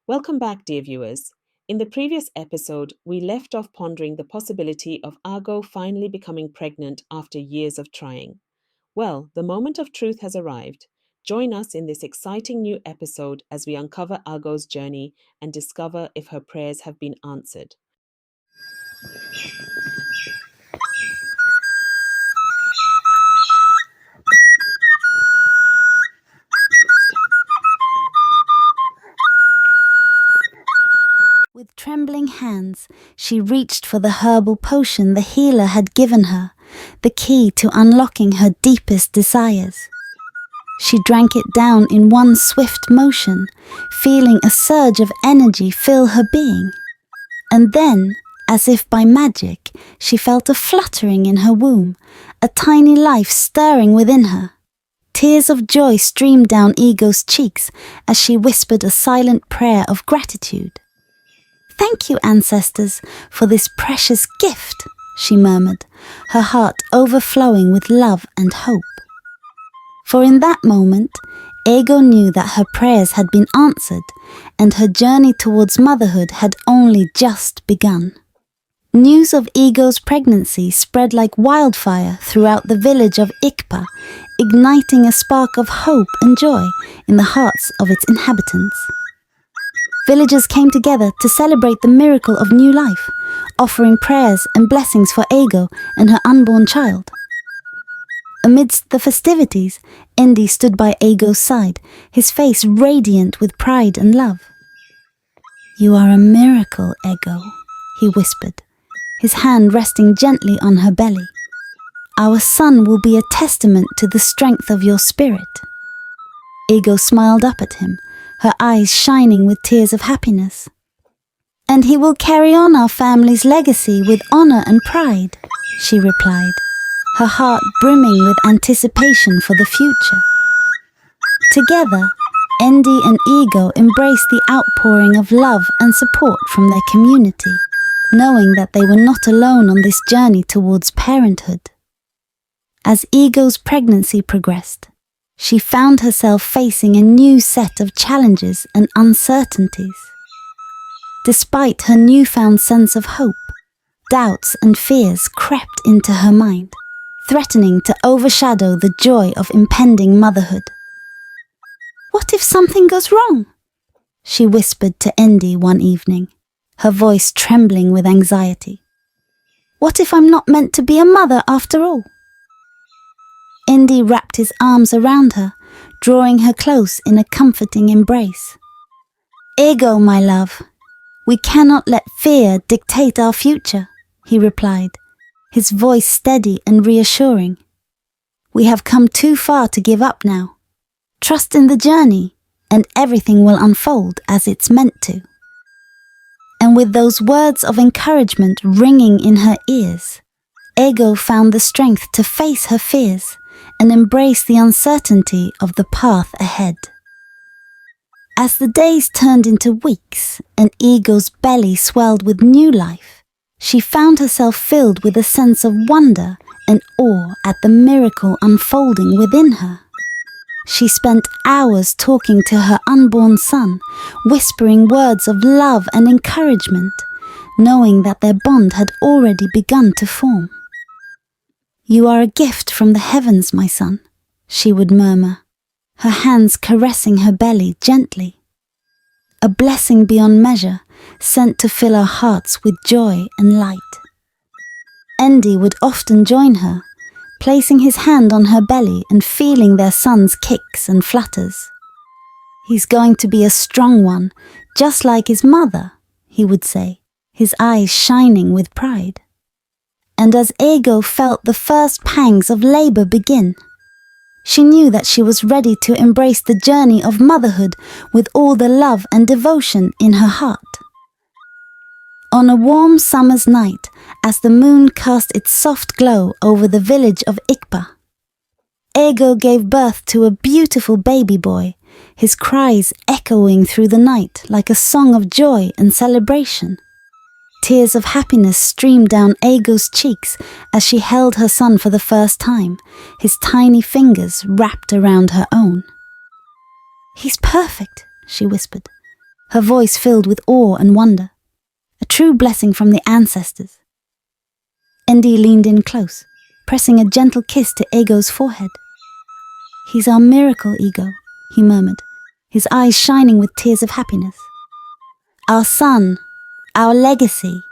Welcome back, dear viewers. In the previous episode, we left off pondering the possibility of Argo finally becoming pregnant after years of trying. Well, the moment of truth has arrived. Join us in this exciting new episode as we uncover Argo's journey and discover if her prayers have been answered. With trembling hands, she reached for the herbal potion the healer had given her, the key to unlocking her deepest desires. She drank it down in one swift motion, feeling a surge of energy fill her being. And then, as if by magic, she felt a fluttering in her womb, a tiny life stirring within her. Tears of joy streamed down Ego's cheeks as she whispered a silent prayer of gratitude. "Thank you, ancestors, for this precious gift," she murmured, her heart overflowing with love and hope. For in that moment, Ego knew that her prayers had been answered, and her journey towards motherhood had only just begun. News of Ego's pregnancy spread like wildfire throughout the village of Ikpa, igniting a spark of hope and joy in the hearts of its inhabitants. Villagers came together to celebrate the miracle of new life, offering prayers and blessings for Ego and her unborn child. Amidst the festivities, Indy stood by Ego's side, his face radiant with pride and love. "You are a miracle, Ego," he whispered, his hand resting gently on her belly. "Our son will be a testament to the strength of your spirit." Ego smiled up at him, her eyes shining with tears of happiness. "And he will carry on our family's legacy with honor and pride," she replied, her heart brimming with anticipation for the future. Together, Endy and Ego embraced the outpouring of love and support from their community, knowing that they were not alone on this journey towards parenthood. As Ego's pregnancy progressed, she found herself facing a new set of challenges and uncertainties. Despite her newfound sense of hope, doubts and fears crept into her mind, threatening to overshadow the joy of impending motherhood. "What if something goes wrong?" she whispered to Endy one evening, her voice trembling with anxiety. "What if I'm not meant to be a mother after all?" Indy wrapped his arms around her, drawing her close in a comforting embrace. "Ego, my love, we cannot let fear dictate our future," he replied, his voice steady and reassuring. "We have come too far to give up now. Trust in the journey, and everything will unfold as it's meant to." And with those words of encouragement ringing in her ears, Ego found the strength to face her fears and embrace the uncertainty of the path ahead. As the days turned into weeks and Ego's belly swelled with new life, she found herself filled with a sense of wonder and awe at the miracle unfolding within her. She spent hours talking to her unborn son, whispering words of love and encouragement, knowing that their bond had already begun to form. "You are a gift from the heavens, my son," she would murmur, her hands caressing her belly gently. A blessing beyond measure, sent to fill our hearts with joy and light. Endy would often join her, placing his hand on her belly and feeling their son's kicks and flutters. "He's going to be a strong one, just like his mother," he would say, his eyes shining with pride. And as Ego felt the first pangs of labor begin, she knew that she was ready to embrace the journey of motherhood with all the love and devotion in her heart. On a warm summer's night, as the moon cast its soft glow over the village of Ikpa, Ego gave birth to a beautiful baby boy, his cries echoing through the night like a song of joy and celebration. Tears of happiness streamed down Ego's cheeks as she held her son for the first time, his tiny fingers wrapped around her own. "He's perfect," she whispered, her voice filled with awe and wonder. A true blessing from the ancestors. Endi leaned in close, pressing a gentle kiss to Ego's forehead. "He's our miracle, Ego," he murmured, his eyes shining with tears of happiness. "Our son, our legacy."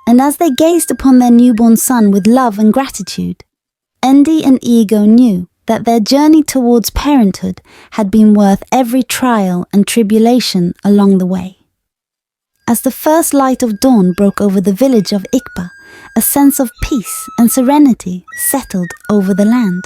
And as they gazed upon their newborn son with love and gratitude, Endi and Ego knew that their journey towards parenthood had been worth every trial and tribulation along the way. As the first light of dawn broke over the village of Ikpa, a sense of peace and serenity settled over the land,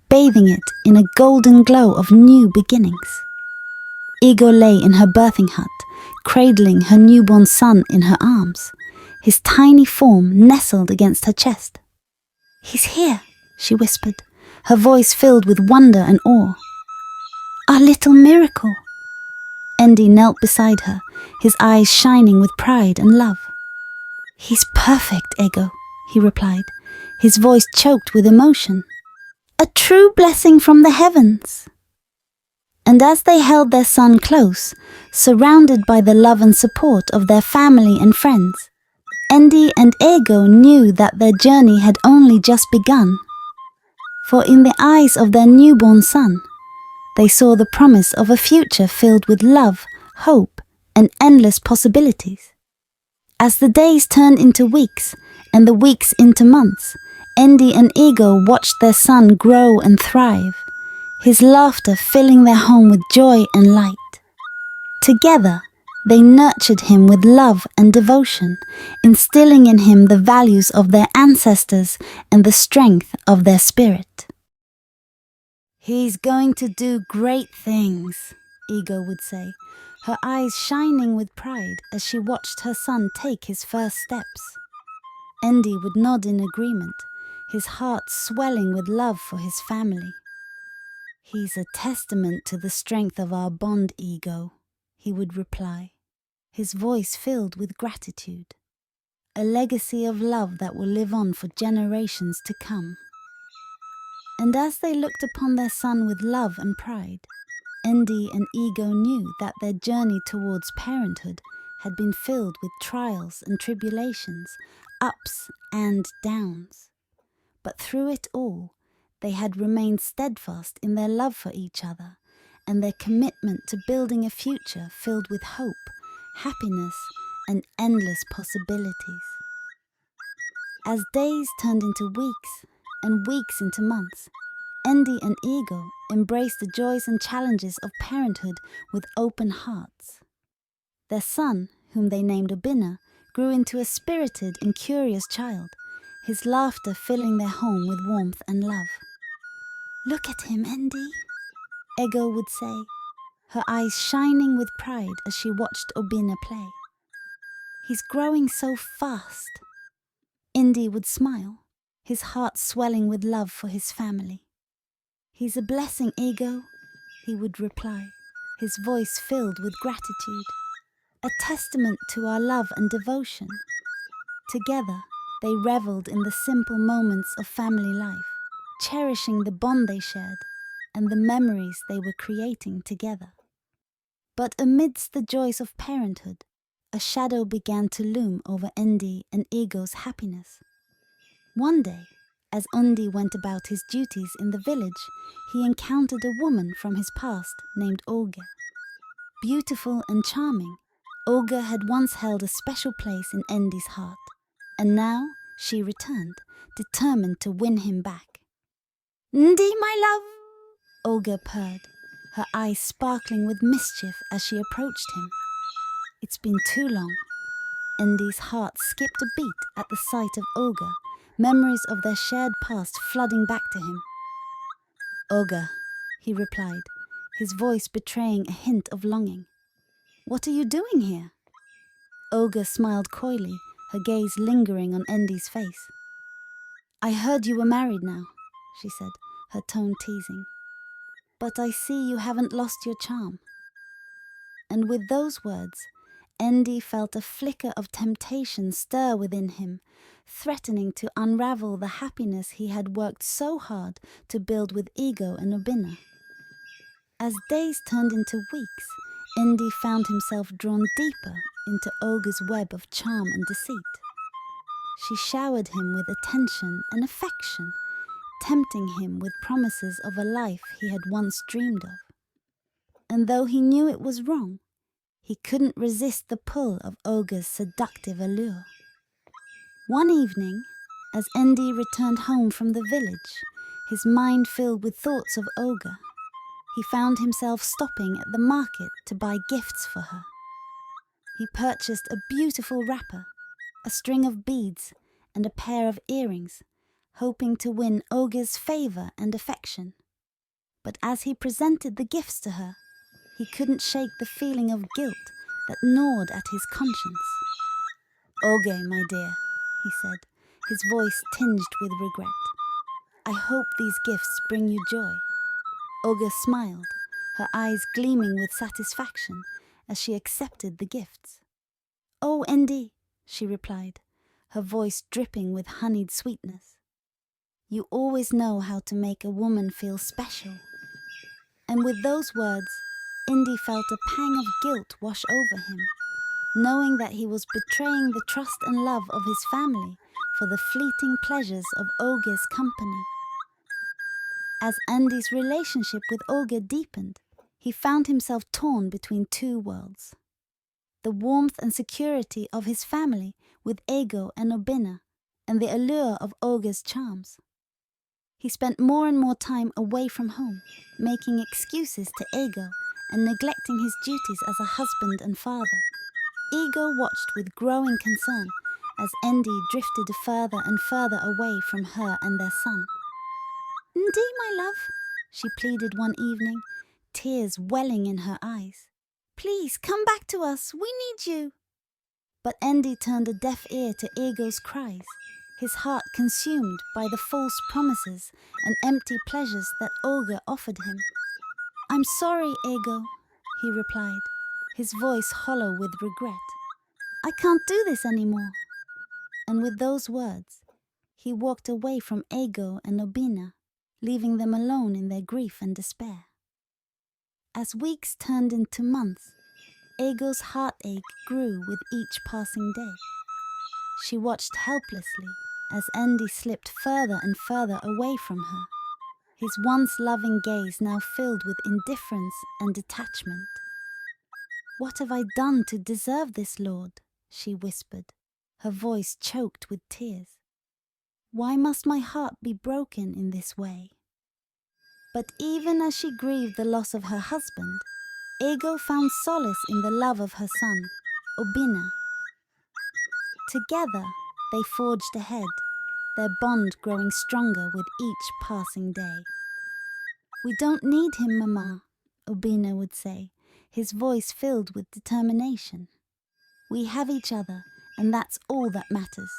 bathing it in a golden glow of new beginnings. Ego lay in her birthing hut, cradling her newborn son in her arms, his tiny form nestled against her chest. "He's here," she whispered, her voice filled with wonder and awe. "Our little miracle." Endi knelt beside her, his eyes shining with pride and love. "He's perfect, Ego," he replied, his voice choked with emotion. "A true blessing from the heavens." And as they held their son close, surrounded by the love and support of their family and friends, Endi and Ego knew that their journey had only just begun. For in the eyes of their newborn son, they saw the promise of a future filled with love, hope, and endless possibilities. As the days turned into weeks, and the weeks into months, Endi and Ego watched their son grow and thrive, his laughter filling their home with joy and light. Together, they nurtured him with love and devotion, instilling in him the values of their ancestors and the strength of their spirit. "He's going to do great things," Ego would say, her eyes shining with pride as she watched her son take his first steps. Endi would nod in agreement, his heart swelling with love for his family. "He's a testament to the strength of our bond, Ego," he would reply, his voice filled with gratitude. "A legacy of love that will live on for generations to come." And as they looked upon their son with love and pride, Endi and Ego knew that their journey towards parenthood had been filled with trials and tribulations, ups and downs. But through it all, they had remained steadfast in their love for each other and their commitment to building a future filled with hope, happiness, and endless possibilities. As days turned into weeks and weeks into months, Endi and Ego embraced the joys and challenges of parenthood with open hearts. Their son, whom they named Obinna, grew into a spirited and curious child, his laughter filling their home with warmth and love. "Look at him, Endi," Ego would say, her eyes shining with pride as she watched Obinna play. "He's growing so fast." Endi would smile, his heart swelling with love for his family. "He's a blessing, Ego," he would reply, his voice filled with gratitude. "A testament to our love and devotion." Together, they reveled in the simple moments of family life, cherishing the bond they shared and the memories they were creating together. But amidst the joys of parenthood, a shadow began to loom over Endi and Ego's happiness. One day, as Undi went about his duties in the village, he encountered a woman from his past named Olga. Beautiful and charming, Olga had once held a special place in Endi's heart, and now she returned, determined to win him back. "Ndi, my love," Olga purred, her eyes sparkling with mischief as she approached him. "It's been too long." Endi's heart skipped a beat at the sight of Olga, memories of their shared past flooding back to him. "Olga," he replied, his voice betraying a hint of longing. "What are you doing here?" Olga smiled coyly, her gaze lingering on Endi's face. "I heard you were married now," she said, her tone teasing. "But I see you haven't lost your charm." And with those words, Endi felt a flicker of temptation stir within him, threatening to unravel the happiness he had worked so hard to build with Ego and Obinna. As days turned into weeks, Indy found himself drawn deeper into Olga's web of charm and deceit. She showered him with attention and affection, tempting him with promises of a life he had once dreamed of. And though he knew it was wrong, he couldn't resist the pull of Olga's seductive allure. One evening, as Indy returned home from the village, his mind filled with thoughts of Olga, he found himself stopping at the market to buy gifts for her. He purchased a beautiful wrapper, a string of beads, and a pair of earrings, hoping to win Olga's favor and affection. But as he presented the gifts to her, he couldn't shake the feeling of guilt that gnawed at his conscience. "Olga, my dear," he said, his voice tinged with regret, "I hope these gifts bring you joy." Olga smiled, her eyes gleaming with satisfaction as she accepted the gifts. "Oh, Indy," she replied, her voice dripping with honeyed sweetness. "You always know how to make a woman feel special." And with those words, Indy felt a pang of guilt wash over him, knowing that he was betraying the trust and love of his family for the fleeting pleasures of Olga's company. As Indy's relationship with Olga deepened, he found himself torn between two worlds. The warmth and security of his family with Ego and Obina, and the allure of Olga's charms. He spent more and more time away from home, making excuses to Ego and neglecting his duties as a husband and father. Ego watched with growing concern as Indy drifted further and further away from her and their son. "Indy, my love," she pleaded one evening, tears welling in her eyes. "Please come back to us, we need you." But Indy turned a deaf ear to Ego's cries, his heart consumed by the false promises and empty pleasures that Olga offered him. "I'm sorry, Ego," he replied, his voice hollow with regret. "I can't do this anymore." And with those words, he walked away from Ego and Obina, leaving them alone in their grief and despair. As weeks turned into months, Ego's heartache grew with each passing day. She watched helplessly as Indy slipped further and further away from her, his once loving gaze now filled with indifference and detachment. "What have I done to deserve this, Lord?" she whispered, her voice choked with tears. "Why must my heart be broken in this way?" But even as she grieved the loss of her husband, Ego found solace in the love of her son, Obina. Together, they forged ahead, their bond growing stronger with each passing day. "We don't need him, Mama," Obina would say, his voice filled with determination. "We have each other, and that's all that matters."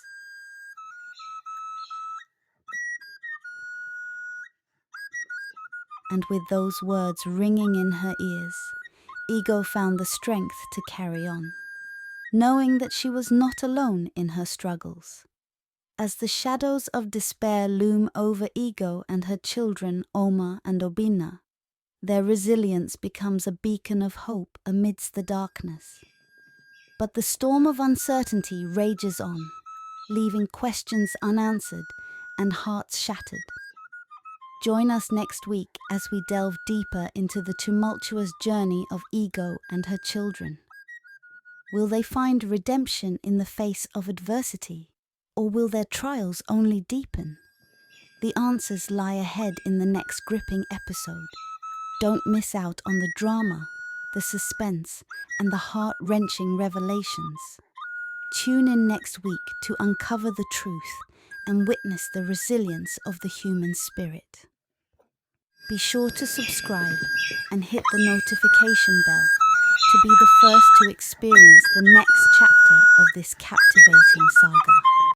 And with those words ringing in her ears, Ego found the strength to carry on, knowing that she was not alone in her struggles. As the shadows of despair loom over Ego and her children Oma and Obina, their resilience becomes a beacon of hope amidst the darkness. But the storm of uncertainty rages on, leaving questions unanswered and hearts shattered. Join us next week as we delve deeper into the tumultuous journey of Ego and her children. Will they find redemption in the face of adversity, or will their trials only deepen? The answers lie ahead in the next gripping episode. Don't miss out on the drama, the suspense, and the heart-wrenching revelations. Tune in next week to uncover the truth and witness the resilience of the human spirit. Be sure to subscribe and hit the notification bell to be the first to experience the next chapter of this captivating saga.